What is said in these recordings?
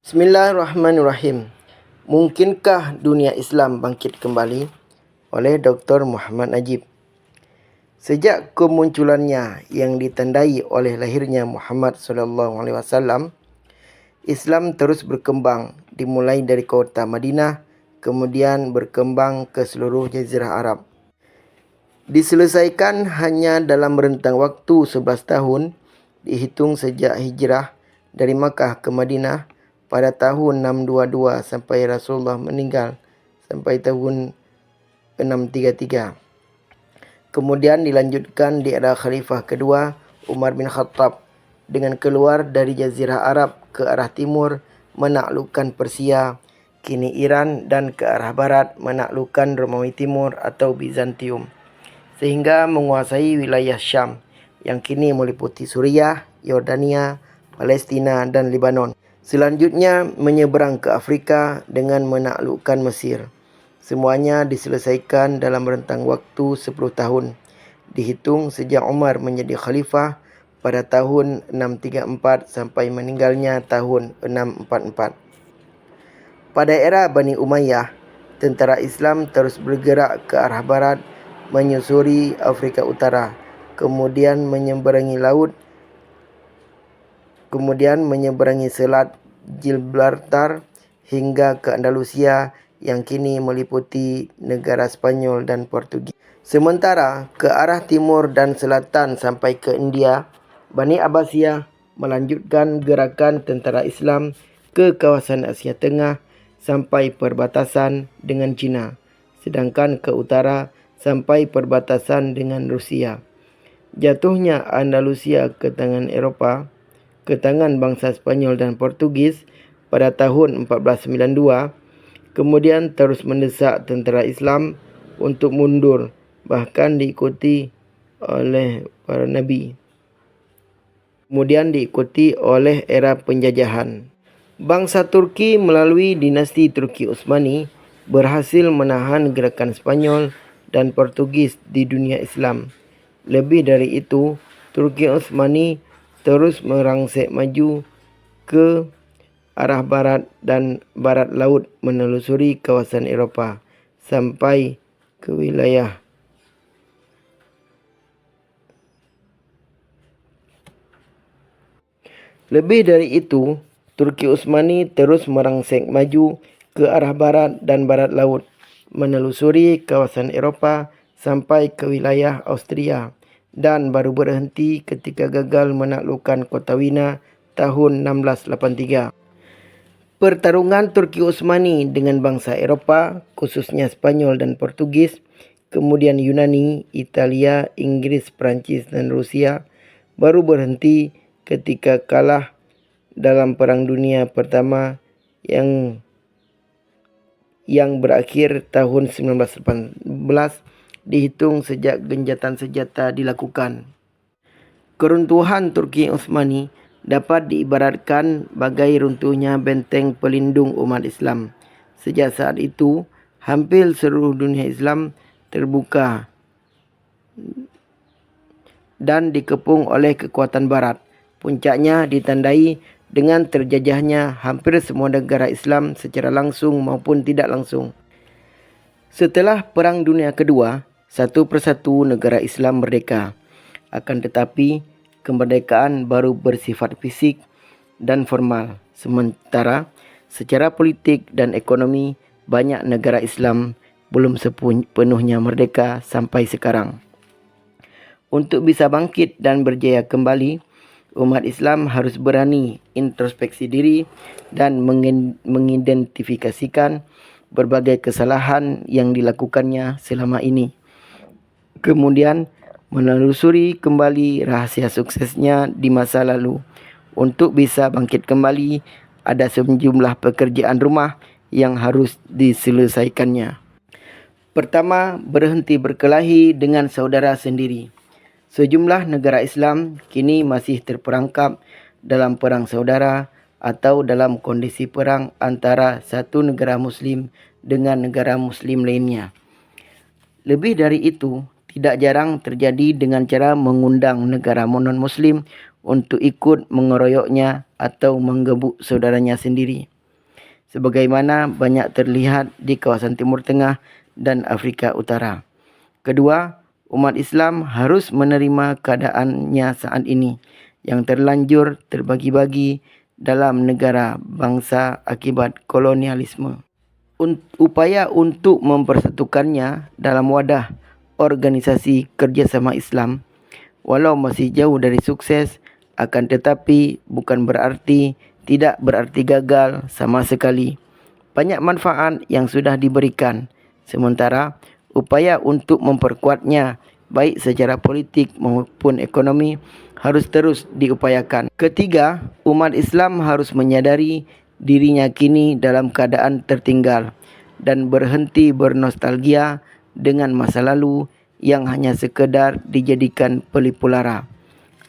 Bismillahirrahmanirrahim. Mungkinkah dunia Islam bangkit kembali? Oleh Dr. Muhammad Najib. Sejak kemunculannya yang ditandai oleh lahirnya Muhammad SAW, Islam terus berkembang, dimulai dari kota Madinah, kemudian berkembang ke seluruh jazirah Arab. Diselesaikan hanya dalam rentang waktu 11 tahun, dihitung sejak hijrah dari Makkah ke Madinah pada tahun 622 sampai Rasulullah meninggal sampai tahun 633. Kemudian dilanjutkan di era Khalifah kedua Umar bin Khattab dengan keluar dari Jazirah Arab ke arah timur menaklukkan Persia, kini Iran, dan ke arah barat menaklukkan Romawi Timur atau Bizantium, sehingga menguasai wilayah Syam yang kini meliputi Suriah, Yordania, Palestina, dan Lebanon. Selanjutnya menyeberang ke Afrika dengan menaklukkan Mesir. Semuanya diselesaikan dalam rentang waktu 10 tahun, dihitung sejak Umar menjadi khalifah pada tahun 634 sampai meninggalnya tahun 644. Pada era Bani Umayyah, tentara Islam terus bergerak ke arah barat menyusuri Afrika Utara, kemudian menyeberangi Selat Gibraltar hingga ke Andalusia yang kini meliputi negara Spanyol dan Portugis. Sementara ke arah timur dan selatan sampai ke India, Bani Abbasiyah melanjutkan gerakan tentara Islam ke kawasan Asia Tengah sampai perbatasan dengan China, sedangkan ke utara sampai perbatasan dengan Rusia. Jatuhnya Andalusia ke tangan Eropah, ke tangan bangsa Spanyol dan Portugis pada tahun 1492, kemudian terus mendesak tentera Islam untuk mundur, bahkan diikuti oleh para nabi. Kemudian diikuti oleh era penjajahan. Bangsa Turki melalui dinasti Turki Utsmani berhasil menahan gerakan Spanyol dan Portugis di dunia Islam. Lebih dari itu, Turki Utsmani terus merangsek maju ke arah barat dan barat laut menelusuri kawasan Eropah sampai ke wilayah Lebih dari itu, Turki Utsmani terus merangsek maju ke arah barat dan barat laut, menelusuri kawasan Eropah sampai ke wilayah Austria, dan baru berhenti ketika gagal menaklukkan kota Wina tahun 1683. Pertarungan Turki Utsmani dengan bangsa Eropah, khususnya Spanyol dan Portugis, kemudian Yunani, Italia, Inggris, Prancis, dan Rusia, baru berhenti ketika kalah dalam Perang Dunia Pertama yang berakhir tahun 1918, dihitung sejak genjatan senjata dilakukan. Keruntuhan Turki Utsmani dapat diibaratkan bagai runtuhnya benteng pelindung umat Islam. Sejak saat itu, hampir seluruh dunia Islam terbuka dan dikepung oleh kekuatan barat. Puncaknya ditandai dengan terjajahnya hampir semua negara Islam secara langsung maupun tidak langsung. Setelah Perang Dunia Kedua, satu persatu negara Islam merdeka. Akan tetapi, kemerdekaan baru bersifat fisik dan formal. Sementara, secara politik dan ekonomi, banyak negara Islam belum sepenuhnya merdeka sampai sekarang. Untuk bisa bangkit dan berjaya kembali, umat Islam harus berani introspeksi diri dan mengidentifikasikan berbagai kesalahan yang dilakukannya selama ini. Kemudian menelusuri kembali rahasia suksesnya di masa lalu. Untuk bisa bangkit kembali, ada sejumlah pekerjaan rumah yang harus diselesaikannya. Pertama, berhenti berkelahi dengan saudara sendiri. Sejumlah negara Islam kini masih terperangkap dalam perang saudara atau dalam kondisi perang antara satu negara Muslim dengan negara Muslim lainnya. Lebih dari itu, tidak jarang terjadi dengan cara mengundang negara non-Muslim untuk ikut mengeroyoknya atau menggebuk saudaranya sendiri. sebagaimana banyak terlihat di kawasan Timur Tengah dan Afrika Utara. Kedua, umat Islam harus menerima keadaannya saat ini yang terlanjur terbagi-bagi dalam negara bangsa akibat kolonialisme. Upaya untuk mempersatukannya dalam wadah organisasi kerjasama Islam, walau masih jauh dari sukses, akan tetapi bukan berarti tidak berarti gagal sama sekali. Banyak manfaat yang sudah diberikan, sementara upaya untuk memperkuatnya baik secara politik maupun ekonomi harus terus diupayakan. Ketiga, umat Islam harus menyadari dirinya kini dalam keadaan tertinggal dan berhenti bernostalgia dengan masa lalu yang hanya sekedar dijadikan pelipu lara.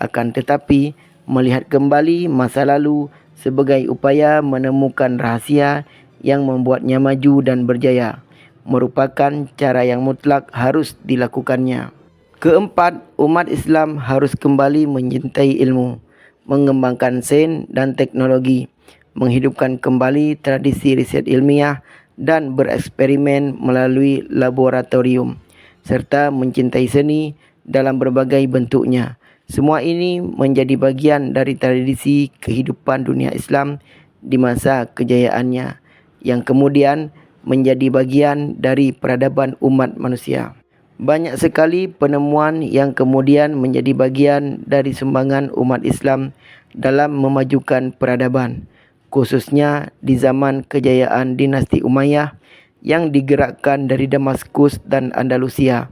Akan tetapi, melihat kembali masa lalu sebagai upaya menemukan rahasia yang membuatnya maju dan berjaya, merupakan cara yang mutlak harus dilakukannya. Keempat, umat Islam harus kembali mencintai ilmu, mengembangkan sains dan teknologi, menghidupkan kembali tradisi riset ilmiah dan bereksperimen melalui laboratorium, serta mencintai seni dalam berbagai bentuknya. Semua ini menjadi bagian dari tradisi kehidupan dunia Islam di masa kejayaannya, yang kemudian menjadi bagian dari peradaban umat manusia. Banyak sekali penemuan yang kemudian menjadi bagian dari sumbangan umat Islam dalam memajukan peradaban, khususnya di zaman kejayaan dinasti Umayyah yang digerakkan dari Damaskus dan Andalusia,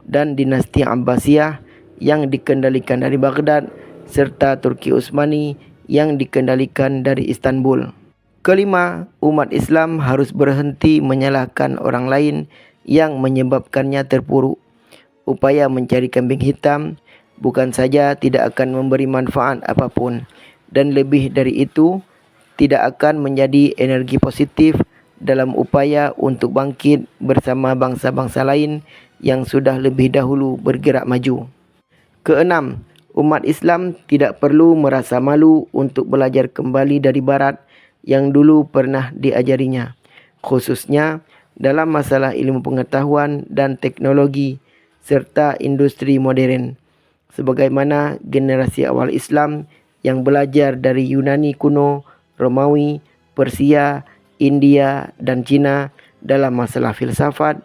dan dinasti Abbasiyah yang dikendalikan dari Baghdad, serta Turki Utsmani yang dikendalikan dari Istanbul. Kelima, umat Islam harus berhenti menyalahkan orang lain yang menyebabkannya terpuruk. Upaya mencari kambing hitam bukan saja tidak akan memberi manfaat apapun, dan lebih dari itu, tidak akan menjadi energi positif dalam upaya untuk bangkit bersama bangsa-bangsa lain yang sudah lebih dahulu bergerak maju. Keenam, umat Islam tidak perlu merasa malu untuk belajar kembali dari Barat yang dulu pernah diajarinya, khususnya dalam masalah ilmu pengetahuan dan teknologi serta industri modern, sebagaimana generasi awal Islam yang belajar dari Yunani kuno, Romawi, Persia, India, dan Cina dalam masalah filsafat,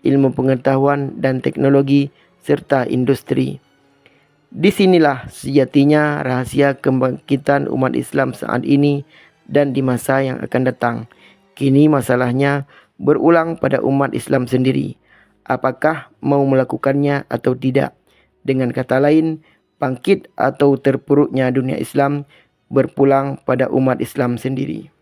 ilmu pengetahuan dan teknologi, serta industri. Disinilah sejatinya rahasia kebangkitan umat Islam saat ini dan di masa yang akan datang. Kini masalahnya berulang pada umat Islam sendiri. Apakah mau melakukannya atau tidak? Dengan kata lain, bangkit atau terpuruknya dunia Islam berpulang pada umat Islam sendiri.